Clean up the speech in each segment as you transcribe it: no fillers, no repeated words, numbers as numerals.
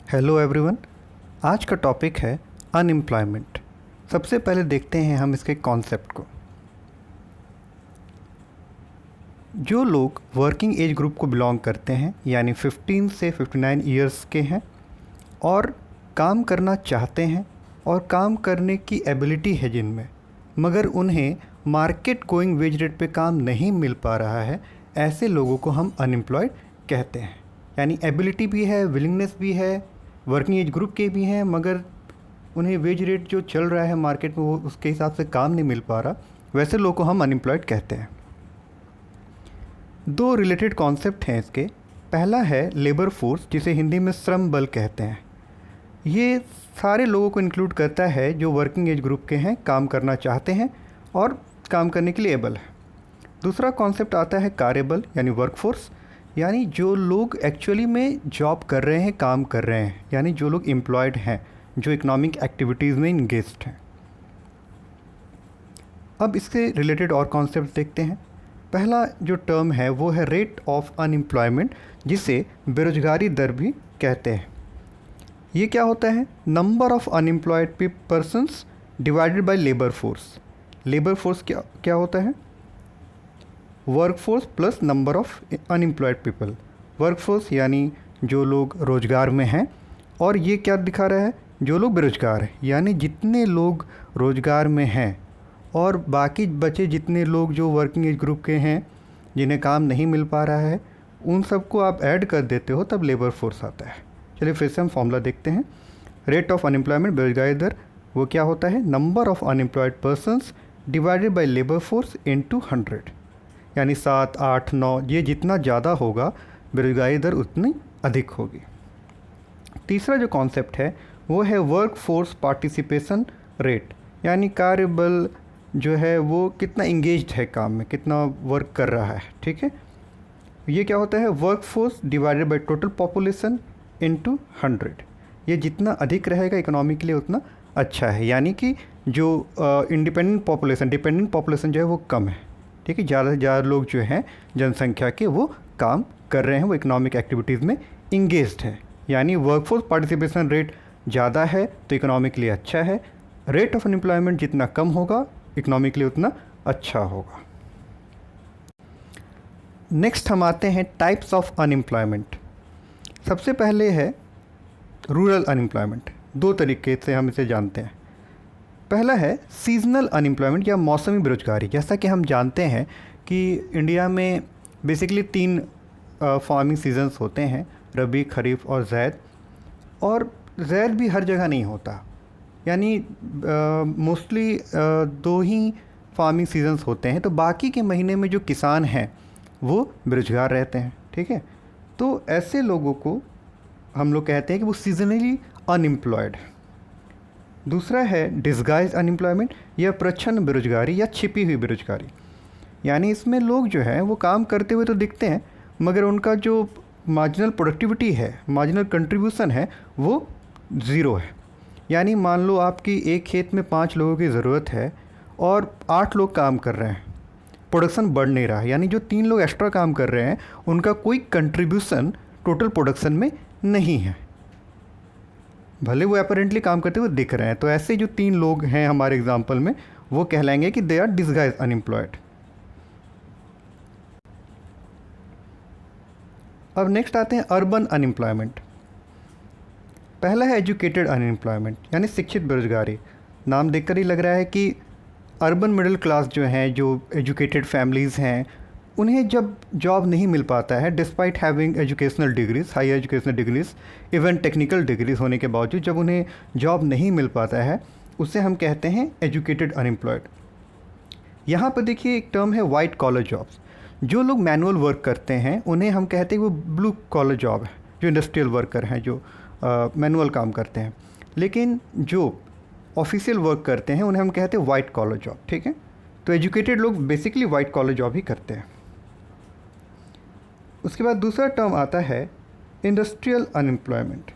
Hello everyone. आज का topic है अनएम्प्लॉयमेंट। सबसे पहले देखते हैं हम इसके कॉन्सेप्ट को। जो लोग वर्किंग एज ग्रुप को बिलोंग करते हैं यानी 15 से 59 इयर्स के हैं और काम करना चाहते हैं और काम करने की एबिलिटी है जिनमें, मगर उन्हें मार्केट गोइंग वेज रेट पे काम नहीं मिल पा रहा है, ऐसे लोगों को हम अनएम्प्लॉयड कहते हैं। यानी एबिलिटी भी है, विलिंगनेस भी है, वर्किंग एज ग्रुप के भी हैं, मगर उन्हें वेज रेट जो चल रहा है मार्केट में वो उसके हिसाब से काम नहीं मिल पा रहा, वैसे लोगों को हम अनएम्प्लॉयड कहते हैं। दो रिलेटेड कॉन्सेप्ट हैं इसके। पहला है लेबर फोर्स, जिसे हिंदी में श्रम बल कहते हैं। ये सारे लोगों को इंक्लूड करता है जो वर्किंग एज ग्रुप के हैं, काम करना चाहते हैं और काम करने के लिए एबल है। दूसरा कॉन्सेप्ट आता है कार्यबल यानी वर्कफोर्स, यानी जो लोग एक्चुअली में जॉब कर रहे हैं, काम कर रहे हैं, यानी जो लोग एम्प्लॉयड हैं, जो इकोनॉमिक एक्टिविटीज़ में इंगेज्ड हैं। अब इससे रिलेटेड और कॉन्सेप्ट देखते हैं। पहला जो टर्म है वो है रेट ऑफ अनएम्प्लॉयमेंट, जिसे बेरोजगारी दर भी कहते हैं। ये क्या होता है? Number of unemployed persons divided by labour force. Labour force क्या होता है? Workforce plus number of unemployed people. Workforce यानी जो लोग रोज़गार में हैं, और ये क्या दिखा रहा है? जो लोग बेरोजगार हैं, यानी जितने लोग रोज़गार में हैं और बाकी बचे जितने लोग जो वर्किंग एज ग्रुप के हैं, जिन्हें काम नहीं मिल पा रहा है, उन सबको आप ऐड कर देते हो तब लेबर फोर्स आता है। चलिए फिर से हम फॉर्मूला देखते हैं। रेट ऑफ अनएम्प्लॉयमेंट, बेरोजगारी दर, वो क्या होता है? Number of unemployed persons divided by labour force into 100, यानी 7, 8, 9, ये जितना ज़्यादा होगा बेरोजगारी दर उतनी अधिक होगी। तीसरा जो कॉन्सेप्ट है वो है वर्क फोर्स पार्टिसिपेशन रेट, यानी कार्यबल जो है वो कितना इंगेज्ड है काम में, कितना वर्क कर रहा है। ठीक है, ये क्या होता है? Work force divided by total population into 100। ये जितना अधिक रहेगा इकोनॉमी के लिए उतना अच्छा है, यानी कि जो इंडिपेंडेंट पॉपुलेशन, डिपेंडेंट पॉपुलेशन जो है वो कम है। ठीक है, ज़्यादा से ज़्यादा लोग जो हैं जनसंख्या के वो काम कर रहे हैं, वो इकोनॉमिक एक्टिविटीज़ में इंगेज्ड है, यानी वर्कफोर्स पार्टिसिपेशन रेट ज़्यादा है तो इकोनॉमी के लिए अच्छा है। रेट ऑफ अनएम्प्लॉयमेंट जितना कम होगा इकोनॉमी के लिए उतना अच्छा होगा। नेक्स्ट हम आते हैं टाइप्स ऑफ अनएम्प्लॉयमेंट। सबसे पहले है रूरल अनएम्प्लॉयमेंट। दो तरीके से हम इसे जानते हैं। पहला है सीजनल अनएम्प्लॉयमेंट या मौसमी बेरोजगारी। जैसा कि हम जानते हैं कि इंडिया में बेसिकली 3 फार्मिंग सीजन्स होते हैं, रबी, खरीफ और ज़ैद। और ज़ैद भी हर जगह नहीं होता, यानी मोस्टली 2 ही फार्मिंग सीजन्स होते हैं, तो बाकी के महीने में जो किसान हैं वो बेरोजगार रहते हैं। ठीक है, तो ऐसे लोगों को हम लोग कहते हैं कि वो सीजनली अनएम्प्लॉयड। दूसरा है डिस्गाइज अनएम्प्लॉयमेंट या प्रच्छन्न बेरोजगारी या छिपी हुई बेरोजगारी, यानी इसमें लोग जो है वो काम करते हुए तो दिखते हैं, मगर उनका जो मार्जिनल प्रोडक्टिविटी है, मार्जिनल कंट्रीब्यूशन है, वो ज़ीरो है। यानी मान लो आपकी एक खेत में 5 लोगों की ज़रूरत है और 8 लोग काम कर रहे हैं, प्रोडक्शन बढ़ नहीं रहा है, यानी जो 3 लोग एक्स्ट्रा काम कर रहे हैं उनका कोई कंट्रीब्यूशन टोटल प्रोडक्शन में नहीं है, भले वो अपरेंटली काम करते हुए दिख रहे हैं। तो ऐसे जो 3 लोग हैं हमारे एग्जाम्पल में, वो कहलाएंगे कि दे आर डिस्गाइज अनएम्प्लॉयड। अब नेक्स्ट आते हैं अर्बन अनएम्प्लॉयमेंट। पहला है एजुकेटेड अनएम्प्लॉयमेंट, यानी शिक्षित बेरोजगारी। नाम देखकर ही लग रहा है कि अर्बन मिडिल क्लास जो हैं, जो एजुकेटेड फैमिलीज़ हैं, उन्हें जब जॉब नहीं मिल पाता है despite having educational degrees, high educational degrees, even technical degrees होने के बावजूद जब उन्हें जॉब नहीं मिल पाता है, उसे हम कहते हैं एजुकेटेड अनएम्प्लॉयड। यहाँ पर देखिए एक टर्म है वाइट कॉलर जॉब्स। जो लोग मैनुअल वर्क करते हैं उन्हें हम कहते हैं वो ब्लू कॉलर जॉब है, जो इंडस्ट्रियल वर्कर हैं, जो मैनुअल काम करते हैं। लेकिन जो ऑफिशियल वर्क करते हैं उन्हें हम कहते हैं वाइट कॉलर जॉब। ठीक है, तो एजुकेटेड लोग बेसिकली वाइट कॉलर जॉब ही करते हैं। उसके बाद दूसरा टर्म आता है इंडस्ट्रियल अनएम्प्लॉयमेंट,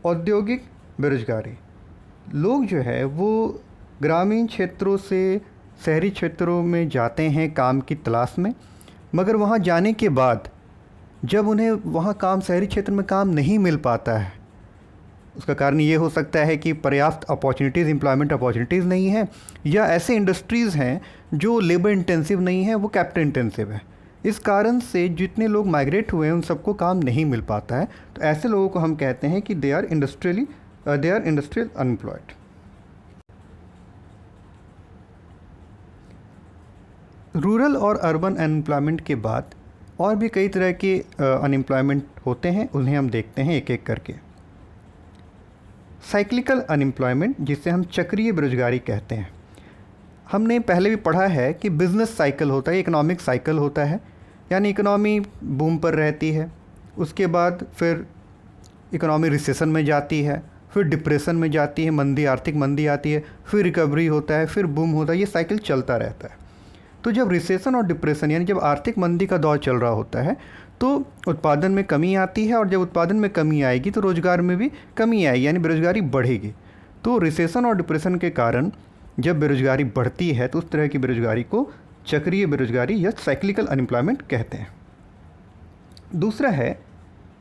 औद्योगिक बेरोजगारी। लोग जो है वो ग्रामीण क्षेत्रों से शहरी क्षेत्रों में जाते हैं काम की तलाश में, मगर वहाँ जाने के बाद जब उन्हें वहाँ काम, शहरी क्षेत्र में काम नहीं मिल पाता है, उसका कारण ये हो सकता है कि पर्याप्त अपॉर्चुनिटीज़, एम्प्लॉयमेंट अपॉर्चुनिटीज़ नहीं है, या ऐसे इंडस्ट्रीज़ हैं जो लेबर इंटेंसिव नहीं है, वो कैपिटल इंटेंसिव है। इस कारण से जितने लोग माइग्रेट हुए हैं उन सबको काम नहीं मिल पाता है। तो ऐसे लोगों को हम कहते हैं कि they are industrial unemployed. Rural और अर्बन अनएम्प्लॉयमेंट के बाद और भी कई तरह के अनएम्प्लॉयमेंट होते हैं, उन्हें हम देखते हैं एक एक करके। साइक्लिकल अनएम्प्लॉयमेंट, जिसे हम चक्रीय बेरोजगारी कहते हैं। हमने पहले भी पढ़ा है कि बिज़नेस साइकिल होता है, इकोनॉमिक साइकिल होता है, यानी इकोनॉमी बूम पर रहती है, उसके बाद फिर इकोनॉमी रिसेशन में जाती है, फिर डिप्रेशन में जाती है, मंदी, आर्थिक मंदी आती है, फिर रिकवरी होता है, फिर बूम होता है, ये साइकिल चलता रहता है। तो जब रिसेशन और डिप्रेशन यानी जब आर्थिक मंदी का दौर चल रहा होता है तो उत्पादन में कमी आती है, और जब उत्पादन में कमी आएगी तो रोज़गार में भी कमी आएगी, यानी बेरोजगारी बढ़ेगी। तो रिसेशन और डिप्रेशन के कारण जब बेरोजगारी बढ़ती है तो उस तरह की बेरोजगारी को चक्रीय बेरोजगारी या साइक्लिकल अनएम्प्लॉयमेंट कहते हैं। दूसरा है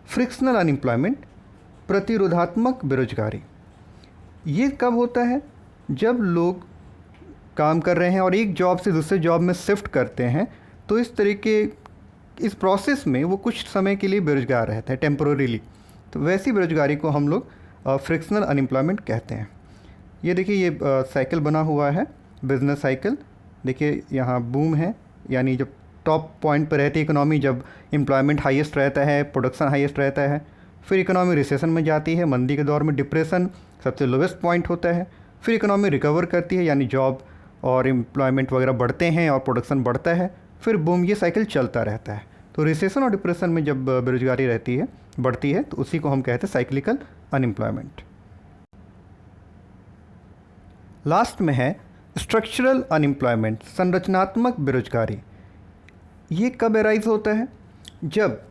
फ्रिक्शनल अनएम्प्लॉयमेंट, प्रतिरोधात्मक बेरोजगारी। ये कब होता है? जब लोग काम कर रहे हैं और एक जॉब से दूसरे जॉब में शिफ्ट करते हैं, तो इस प्रोसेस में वो कुछ समय के लिए बेरोजगार रहते हैं, टेम्पोररीली। तो वैसी बेरोजगारी को हम लोग फ्रिक्शनल अनएम्प्लॉयमेंट कहते हैं। ये देखिए, ये साइकिल बना हुआ है, बिजनेस साइकिल। देखिए यहाँ बूम है, यानी जब टॉप पॉइंट पर रहती है इकोनॉमी, जब एम्प्लॉयमेंट हाईएस्ट रहता है, प्रोडक्शन हाईएस्ट रहता है, फिर इकोनॉमी रिसेशन में जाती है, मंदी के दौर में डिप्रेशन सबसे लोवेस्ट पॉइंट होता है, फिर इकोनॉमी रिकवर करती है, यानी जॉब और एम्प्लॉयमेंट वगैरह बढ़ते हैं और प्रोडक्शन बढ़ता है, फिर बूम। ये साइकिल चलता रहता है। तो रिसेशन और डिप्रेशन में जब बेरोजगारी रहती है, बढ़ती है, तो उसी को हम कहते हैं साइक्लिकल अनएम्प्लॉयमेंट। लास्ट में है स्ट्रक्चरल अनएम्प्लॉयमेंट, संरचनात्मक बेरोजगारी। ये कब एराइज होता है? जब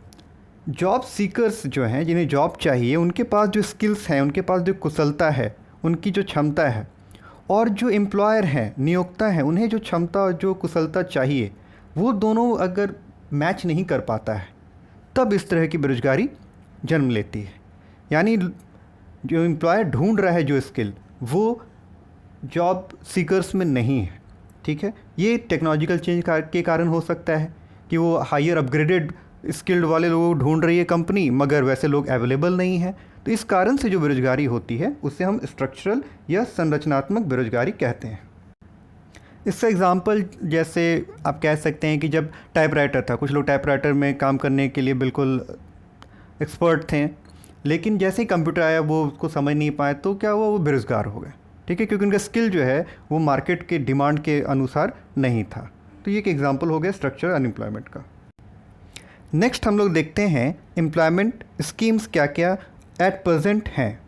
जॉब सीकर्स जो हैं, जिन्हें जॉब चाहिए, उनके पास जो स्किल्स हैं, उनके पास जो कुशलता है, उनकी जो क्षमता है, और जो एम्प्लॉयर हैं, नियोक्ता हैं, उन्हें जो क्षमता और जो कुशलता चाहिए, वो दोनों अगर मैच नहीं कर पाता है, तब इस तरह की बेरोजगारी जन्म लेती है। यानी जो एम्प्लॉयर ढूंढ रहा है जो स्किल, वो जॉब सीकर्स में नहीं है। ठीक है, ये टेक्नोलॉजिकल चेंज के कारण हो सकता है कि वो हायर अपग्रेडेड स्किल्ड वाले लोगों को ढूंढ रही है कंपनी, मगर वैसे लोग अवेलेबल नहीं हैं। तो इस कारण से जो बेरोजगारी होती है उसे हम स्ट्रक्चरल या संरचनात्मक बेरोजगारी कहते हैं। इसका एग्जांपल जैसे आप कह सकते हैं कि जब टाइपराइटर था, कुछ लोग टाइपराइटर में काम करने के लिए बिल्कुल एक्सपर्ट थे, लेकिन जैसे ही कंप्यूटर आया वो उसको समझ नहीं पाए, तो क्या हुआ? वो बेरोजगार हो गए। ठीक है, क्योंकि उनका स्किल जो है वो मार्केट के डिमांड के अनुसार नहीं था। तो ये एक एग्जांपल हो गया स्ट्रक्चरल अनएम्प्लॉयमेंट का। नेक्स्ट हम लोग देखते हैं एम्प्लॉयमेंट स्कीम्स क्या क्या एट प्रेजेंट हैं।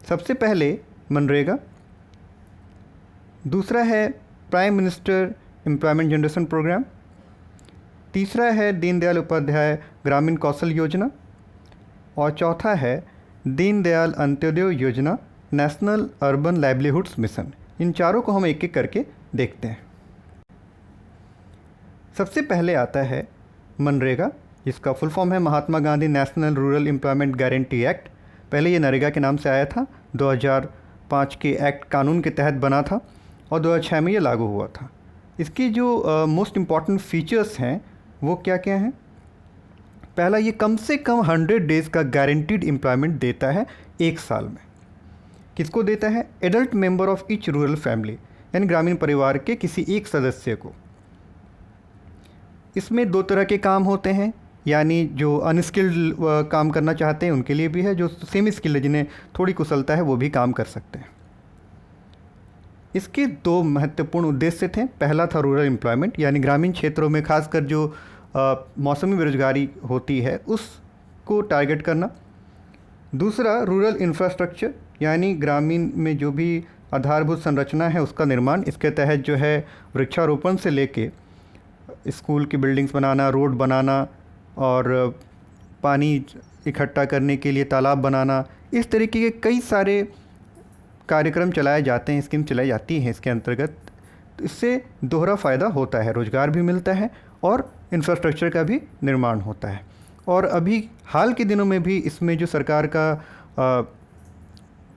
सबसे पहले मनरेगा, दूसरा है prime minister employment generation programme, तीसरा है दीनदयाल उपाध्याय ग्रामीण कौशल योजना, और चौथा है दीनदयाल अंत्योदय योजना, नेशनल अर्बन लाइवलीहुड्स मिशन। इन चारों को हम एक एक करके देखते हैं। सबसे पहले आता है मनरेगा, जिसका फुल फॉर्म है Mahatma Gandhi National Rural Employment Guarantee Act. पहले ये नरेगा के नाम से आया था, 2005 के एक्ट कानून के तहत बना था और 2006 में ये लागू हुआ था। इसकी जो मोस्ट इम्पॉर्टेंट फीचर्स हैं वो क्या क्या हैं? पहला, ये कम से कम 100 डेज़ का गारंटीड एम्प्लॉयमेंट देता है एक साल में। किसको देता है? Adult member of each rural family, यानी ग्रामीण परिवार के किसी एक सदस्य को। इसमें दो तरह के काम होते हैं, यानी जो अनस्किल्ड काम करना चाहते हैं उनके लिए भी है, जो सेमी स्किल्ड है, जिन्हें थोड़ी कुशलता है, वो भी काम कर सकते हैं। इसके दो महत्वपूर्ण उद्देश्य थे। पहला था रूरल एम्प्लॉयमेंट, यानी ग्रामीण क्षेत्रों में खासकर जो मौसमी बेरोजगारी होती है उसको टारगेट करना। दूसरा रूरल इंफ्रास्ट्रक्चर, यानी ग्रामीण में जो भी आधारभूत संरचना है उसका निर्माण। इसके तहत जो है वृक्षारोपण से लेके स्कूल की बिल्डिंग्स बनाना, रोड बनाना और पानी इकट्ठा करने के लिए तालाब बनाना, इस तरीके के कई सारे कार्यक्रम चलाए जाते हैं, स्कीम चलाई जाती हैं इसके अंतर्गत। तो इससे दोहरा फ़ायदा होता है, रोज़गार भी मिलता है और इंफ्रास्ट्रक्चर का भी निर्माण होता है। और अभी हाल के दिनों में भी इसमें जो सरकार का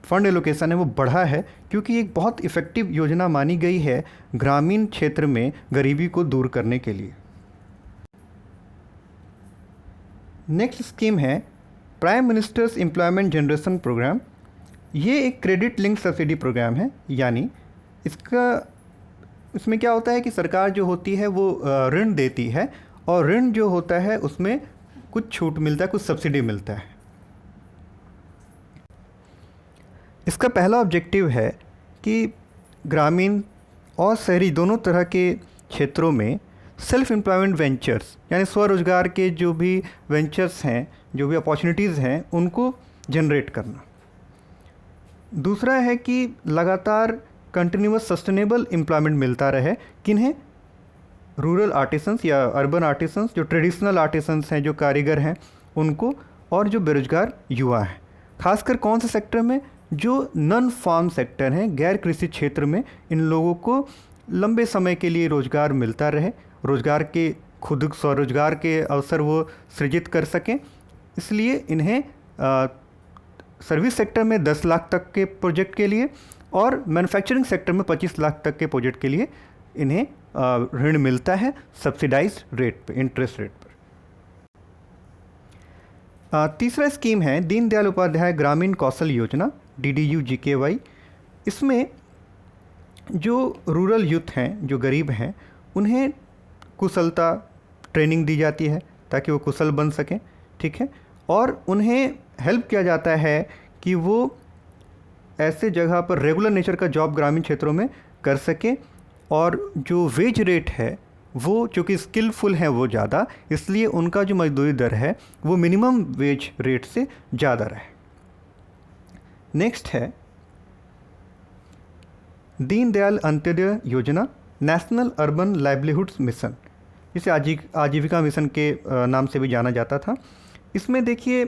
फंड एलोकेशन है वो बढ़ा है, क्योंकि एक बहुत इफ़ेक्टिव योजना मानी गई है ग्रामीण क्षेत्र में गरीबी को दूर करने के लिए। नेक्स्ट स्कीम है prime minister's employment generation programme. ये एक क्रेडिट लिंक सब्सिडी प्रोग्राम है, यानी इसमें क्या होता है कि सरकार जो होती है वो ऋण देती है, और ऋण जो होता है उसमें कुछ छूट मिलता है, कुछ सब्सिडी मिलता है। इसका पहला ऑब्जेक्टिव है कि ग्रामीण और शहरी दोनों तरह के क्षेत्रों में सेल्फ एम्प्लॉयमेंट वेंचर्स, यानी स्वरोजगार के जो भी वेंचर्स हैं, जो भी अपॉर्चुनिटीज़ हैं, उनको जनरेट करना। दूसरा है कि लगातार कंटिन्यूअस सस्टेनेबल एम्प्लॉयमेंट मिलता रहे। किन्हें? रूरल आर्टिसंस या अर्बन आर्टिसंस, जो ट्रेडिशनल आर्टिसंस हैं, जो कारीगर हैं, उनको, और जो बेरोजगार युवा हैं। खासकर कौन से सेक्टर में? जो नॉन फार्म सेक्टर हैं, गैर कृषि क्षेत्र में इन लोगों को लंबे समय के लिए रोज़गार मिलता रहे, रोज़गार के खुद स्वरोजगार के अवसर वो सृजित कर सकें। इसलिए इन्हें सर्विस सेक्टर में 10 लाख तक के प्रोजेक्ट के लिए और मैन्युफैक्चरिंग सेक्टर में 25 लाख तक के प्रोजेक्ट के लिए इन्हें ऋण मिलता है सब्सिडाइज्ड रेट पे, इंटरेस्ट रेट पर। तीसरा स्कीम है दीनदयाल उपाध्याय ग्रामीण कौशल योजना, DDU-GKY। इसमें जो रूरल यूथ हैं, जो गरीब हैं, उन्हें कुशलता ट्रेनिंग दी जाती है ताकि वो कुशल बन सकें, ठीक है, और उन्हें हेल्प किया जाता है कि वो ऐसे जगह पर रेगुलर नेचर का जॉब ग्रामीण क्षेत्रों में कर सकें, और जो वेज रेट है वो, चूँकि स्किलफुल हैं वो ज़्यादा, इसलिए उनका जो मजदूरी दर है वो मिनिमम वेज रेट से ज़्यादा रहे। नेक्स्ट है दीनदयाल अंत्योदय योजना, नेशनल अर्बन लाइवलीहुड्स मिशन, जिसे आजीविका मिशन के नाम से भी जाना जाता था। इसमें देखिए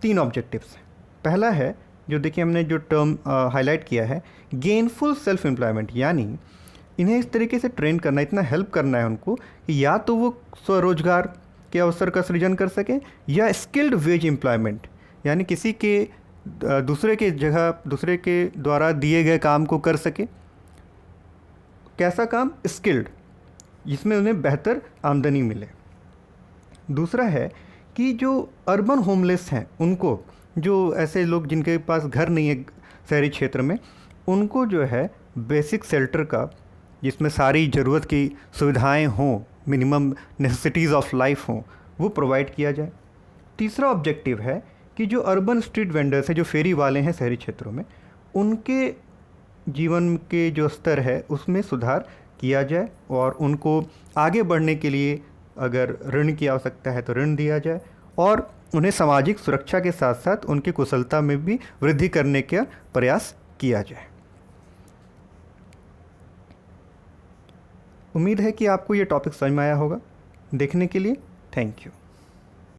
3 ऑब्जेक्टिव्स हैं। पहला है, जो देखिए हमने जो टर्म हाईलाइट किया है, गेनफुल सेल्फ एम्प्लॉयमेंट, यानी इन्हें इस तरीके से ट्रेन करना, इतना हेल्प करना है उनको कि या तो वो स्वरोजगार के अवसर का सृजन कर सकें, या स्किल्ड वेज एम्प्लॉयमेंट, यानी किसी के दूसरे के द्वारा दिए गए काम को कर सके। कैसा काम? स्किल्ड, जिसमें उन्हें बेहतर आमदनी मिले। दूसरा है कि जो अर्बन होमलेस हैं, उनको, जो ऐसे लोग जिनके पास घर नहीं है शहरी क्षेत्र में, उनको जो है बेसिक शेल्टर का, जिसमें सारी ज़रूरत की सुविधाएं हों, मिनिमम नेसेसिटीज़ ऑफ लाइफ हों, वो प्रोवाइड किया जाए। तीसरा ऑब्जेक्टिव है कि जो अर्बन स्ट्रीट वेंडर्स हैं, जो फेरी वाले हैं शहरी क्षेत्रों में, उनके जीवन के जो स्तर है उसमें सुधार किया जाए, और उनको आगे बढ़ने के लिए अगर ऋण की आवश्यकता है तो ऋण दिया जाए, और उन्हें सामाजिक सुरक्षा के साथ साथ उनकी कुशलता में भी वृद्धि करने का प्रयास किया जाए। उम्मीद है कि आपको ये टॉपिक समझ में आया होगा। देखने के लिए थैंक यू।